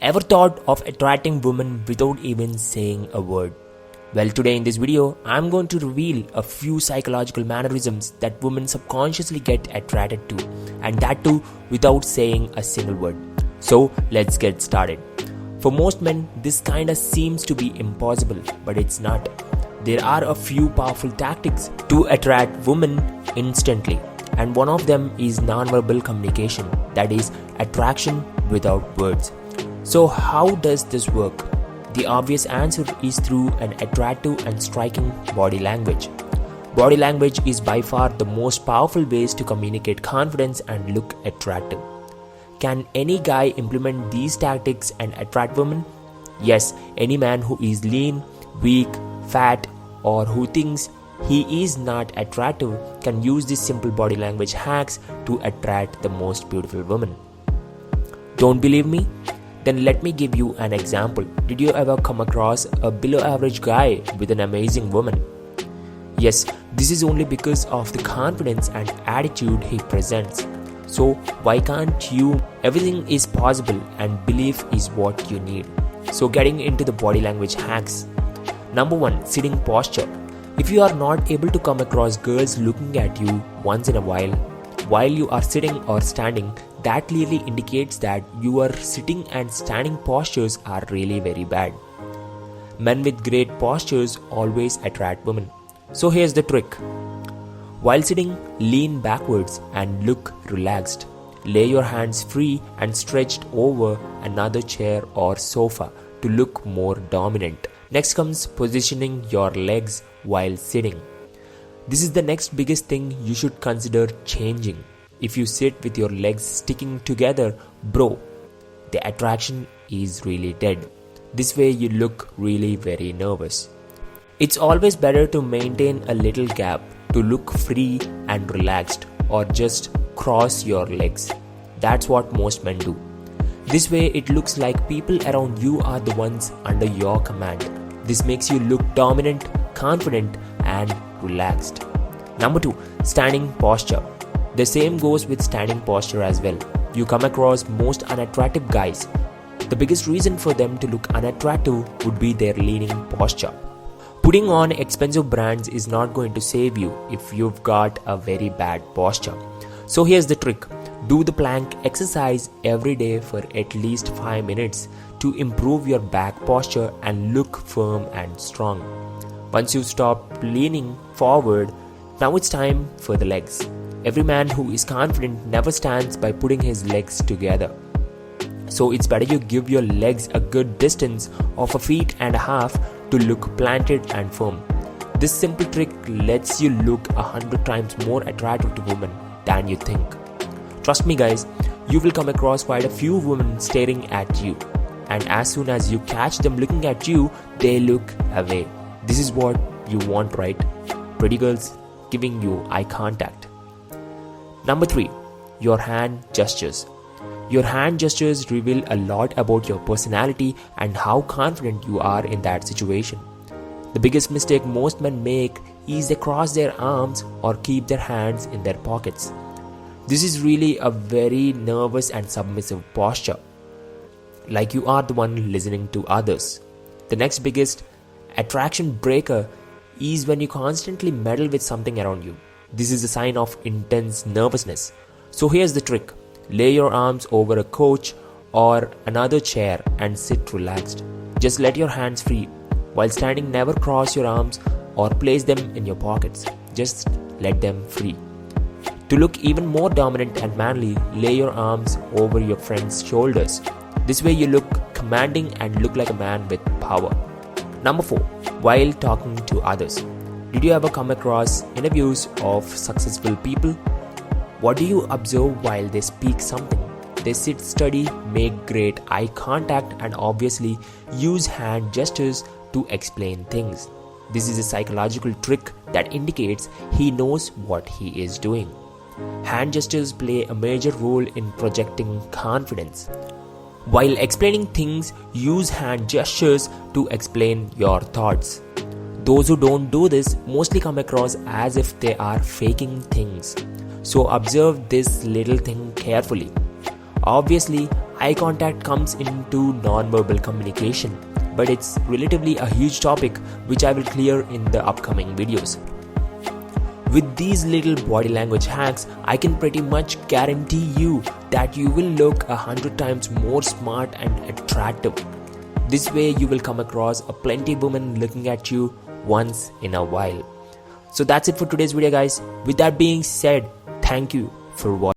Ever thought of attracting women without even saying a word? Well, today in this video, I'm going to reveal a few psychological mannerisms that women subconsciously get attracted to, and that too without saying a single word. So, let's get started. For most men, this kinda seems to be impossible, but it's not. There are a few powerful tactics to attract women instantly, and one of them is nonverbal communication, that is, attraction without words. So how does this work? The obvious answer is through an attractive and striking body language. Body language is by far the most powerful ways to communicate confidence and look attractive. Can any guy implement these tactics and attract women? Yes, any man who is lean, weak, fat, or who thinks he is not attractive can use these simple body language hacks to attract the most beautiful women. Don't believe me? Then let me give you an example. Did you ever come across a below average guy with an amazing woman? Yes, this is only because of the confidence and attitude he presents. So why can't you? Everything is possible and belief is what you need. So getting into the body language hacks. Number 1, sitting posture. If you are not able to come across girls looking at you once in a while you are sitting or standing, that clearly indicates that your sitting and standing postures are really very bad. Men with great postures always attract women. So here's the trick. While sitting, lean backwards and look relaxed. Lay your hands free and stretched over another chair or sofa to look more dominant. Next comes positioning your legs while sitting. This is the next biggest thing you should consider changing. If you sit with your legs sticking together, bro, the attraction is really dead. This way you look really very nervous. It's always better to maintain a little gap to look free and relaxed, or just cross your legs. That's what most men do. This way it looks like people around you are the ones under your command. This makes you look dominant, confident, and relaxed. Number 2, standing posture. The same goes with standing posture as well. You come across most unattractive guys. The biggest reason for them to look unattractive would be their leaning posture. Putting on expensive brands is not going to save you if you've got a very bad posture. So here's the trick. Do the plank exercise every day for at least 5 minutes to improve your back posture and look firm and strong. Once you stop leaning forward, now it's time for the legs. Every man who is confident never stands by putting his legs together. So it's better you give your legs a good distance of 1.5 feet to look planted and firm. This simple trick lets you look 100 times more attractive to women than you think. Trust me guys, you will come across quite a few women staring at you, and as soon as you catch them looking at you, they look away. This is what you want, right? Pretty girls giving you eye contact. Number 3, your hand gestures. Your hand gestures reveal a lot about your personality and how confident you are in that situation. The biggest mistake most men make is they cross their arms or keep their hands in their pockets. This is really a very nervous and submissive posture, like you are the one listening to others. The next biggest attraction breaker is when you constantly meddle with something around you. This is a sign of intense nervousness. So here's the trick. Lay your arms over a couch or another chair and sit relaxed. Just let your hands free. While standing, never cross your arms or place them in your pockets. Just let them free. To look even more dominant and manly, lay your arms over your friend's shoulders. This way you look commanding and look like a man with power. Number 4, while talking to others. Did you ever come across interviews of successful people? What do you observe while they speak something? They sit steady, make great eye contact, and obviously use hand gestures to explain things. This is a psychological trick that indicates he knows what he is doing. Hand gestures play a major role in projecting confidence. While explaining things, use hand gestures to explain your thoughts. Those who don't do this mostly come across as if they are faking things. So observe this little thing carefully. Obviously, eye contact comes into non-verbal communication, but it's relatively a huge topic which I will clear in the upcoming videos. With these little body language hacks, I can pretty much guarantee you that you will look 100 times more smart and attractive. This way you will come across a plenty women looking at you once in a while. So that's it for today's video, guys. With that being said, thank you for watching.